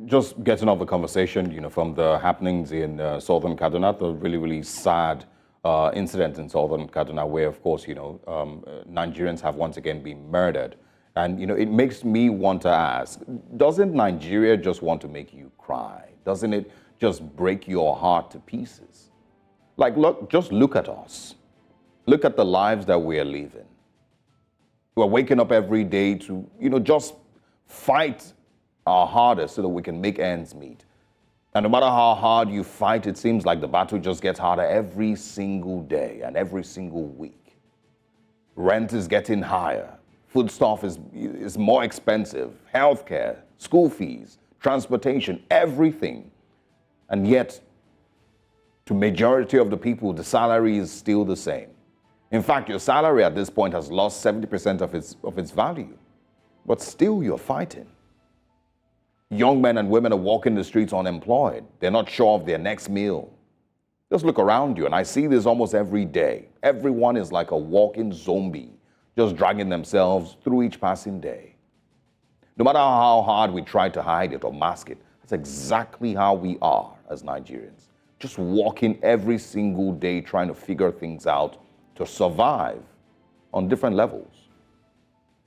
Just getting off the conversation, from the happenings in southern Kaduna, the really, really sad incident in southern Kaduna, where, of course, Nigerians have once again been murdered. And, it makes me want to ask, doesn't Nigeria just want to make you cry? Doesn't it just break your heart to pieces? Like, just look at us. Look at the lives that we are living. We're waking up every day to, just fight our hardest so that we can make ends meet. And no matter how hard you fight, it seems like the battle just gets harder every single day and every single week. Rent is getting higher. Foodstuff is more expensive. Healthcare, school fees, transportation, everything. And yet, to majority of the people, the salary is still the same. In fact, your salary at this point has lost 70% of its value. But still, you're fighting. Young men and women are walking the streets unemployed. They're not sure of their next meal. Just look around you, and I see this almost every day. Everyone is like a walking zombie, just dragging themselves through each passing day. No matter how hard we try to hide it or mask it, that's exactly how we are as Nigerians. Just walking every single day, trying to figure things out to survive on different levels.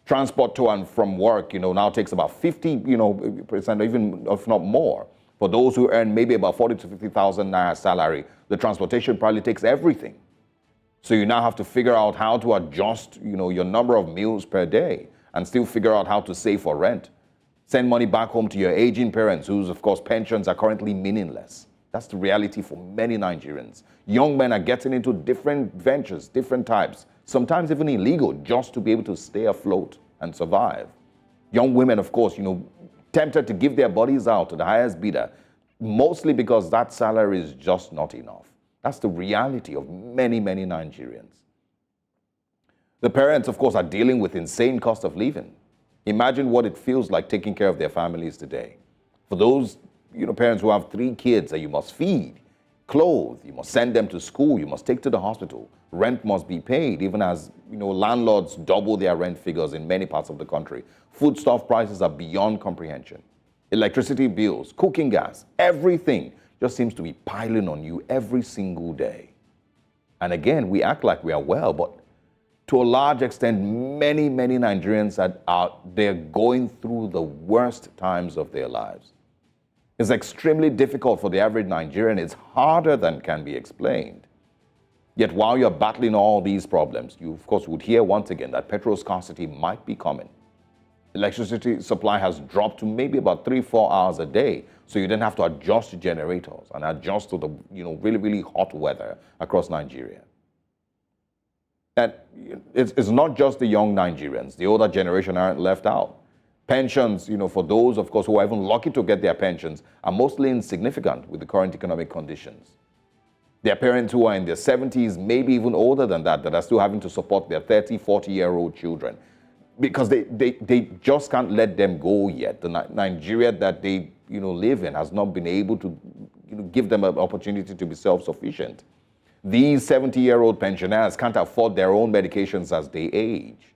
Transport to and from work, now takes about 50%, even if not more. For those who earn maybe about 40 to 50,000 naira salary, the transportation probably takes everything. So you now have to figure out how to adjust, your number of meals per day and still figure out how to save for rent. Send money back home to your aging parents, whose, of course, pensions are currently meaningless. That's the reality for many Nigerians. Young men are getting into different ventures, different types, sometimes even illegal, just to be able to stay afloat and survive. Young women, of course, tempted to give their bodies out to the highest bidder, mostly because that salary is just not enough. That's the reality of many, many Nigerians. The parents, of course, are dealing with insane cost of living. Imagine what it feels like taking care of their families today. For those parents who have 3 kids that you must feed, clothe, you must send them to school, you must take to the hospital. Rent must be paid, even as landlords double their rent figures in many parts of the country. Foodstuff prices are beyond comprehension. Electricity bills, cooking gas, everything just seems to be piling on you every single day. And again, we act like we are well, but to a large extent, many, many Nigerians they're going through the worst times of their lives. It's extremely difficult for the average Nigerian. It's harder than can be explained. Yet while you're battling all these problems, you, of course, would hear once again that petrol scarcity might be coming. Electricity supply has dropped to maybe about 3-4 hours a day, so you then have to adjust to generators and adjust to the really, really hot weather across Nigeria. And it's not just the young Nigerians. The older generation aren't left out. Pensions, for those, of course, who are even lucky to get their pensions, are mostly insignificant with the current economic conditions. Their parents who are in their 70s, maybe even older than that are still having to support their 30, 40-year-old children because they just can't let them go yet. The Nigeria that they live in has not been able to give them an opportunity to be self-sufficient. These 70-year-old pensioners can't afford their own medications as they age.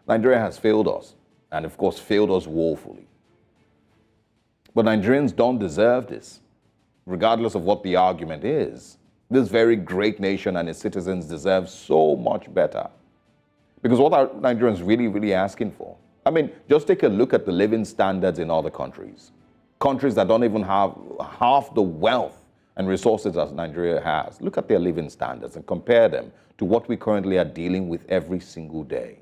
Nigeria has failed us, and of course failed us woefully. But Nigerians don't deserve this, regardless of what the argument is. This very great nation and its citizens deserve so much better. Because what are Nigerians really, really asking for? I mean, just take a look at the living standards in other countries. Countries that don't even have half the wealth and resources as Nigeria has. Look at their living standards and compare them to what we currently are dealing with every single day.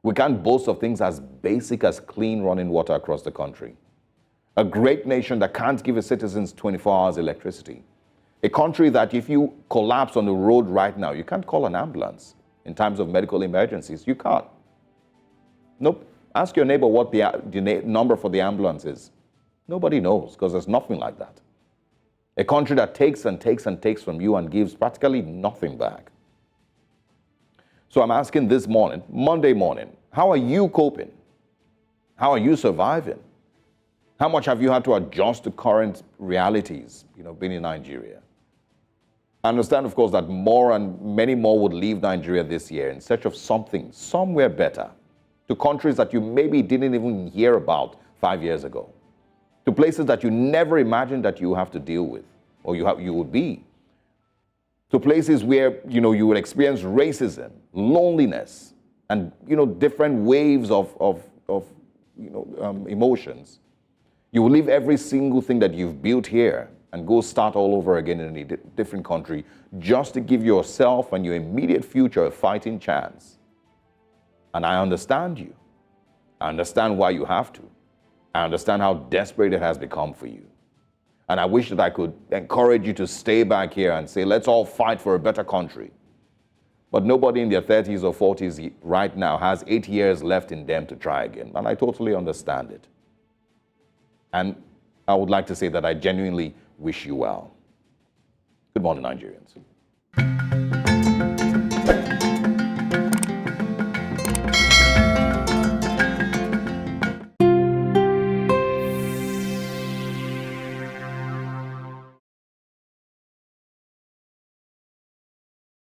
We can't boast of things as basic as clean running water across the country. A great nation that can't give its citizens 24 hours electricity. A country that if you collapse on the road right now, you can't call an ambulance in times of medical emergencies. You can't. Nope. Ask your neighbor what the number for the ambulance is. Nobody knows because there's nothing like that. A country that takes and takes and takes from you and gives practically nothing back. So I'm asking this morning, Monday morning, how are you coping? How are you surviving? How much have you had to adjust to current realities, being in Nigeria? I understand, of course, that more and many more would leave Nigeria this year in search of something, somewhere better, to countries that you maybe didn't even hear about 5 years ago, to places that you never imagined that you have to deal with, or you would be, to places where, you will experience racism, loneliness, and, different waves of emotions. You will leave every single thing that you've built here and go start all over again in a different country just to give yourself and your immediate future a fighting chance. And I understand you. I understand why you have to. I understand how desperate it has become for you. And I wish that I could encourage you to stay back here and say, let's all fight for a better country. But nobody in their 30s or 40s right now has 8 years left in them to try again. And I totally understand it. And I would like to say that I genuinely wish you well. Good morning, Nigerians.